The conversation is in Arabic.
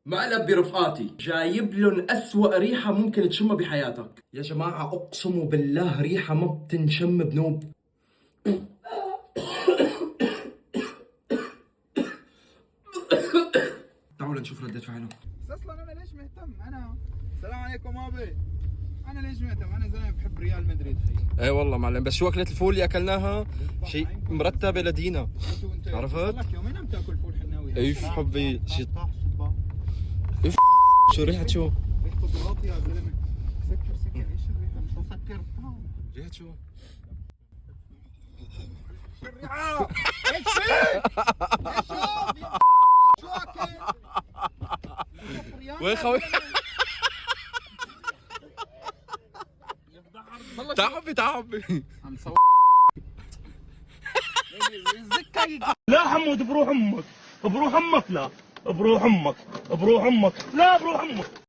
مقلب برفقاتي جايب لهم أسوأ ريحة ممكن تشمها بحياتك. يا جماعة أقسم بالله ريحة ما بتنشم بنوب. تعالوا نشوف ردة فعله. بس اصلا انا ليش مهتم انا؟ السلام عليكم ابي. انا ليش مهتم؟ انا زلمه بحب ريال مدريد. اي والله معلم، بس شو اكلة الفول اللي اكلناها؟ شيء مرتبة لدينا. عرفت؟ لك يومين عم تاكل فول حناوي. ايش حبي شيء. ايش شو ريحة شو؟ ريحته بلاط يا زلمه. سكر سكر. ايش الريحه؟ مش مسكر. ريحة شو؟ الريحه ايش فيك؟ ايش شو اكل؟ وين خوي؟ تعبي تعبي. عم صور. زكا. لا حمود بروح امك، بروح امك، لا بروح امك، بروح امك، لا بروح امك.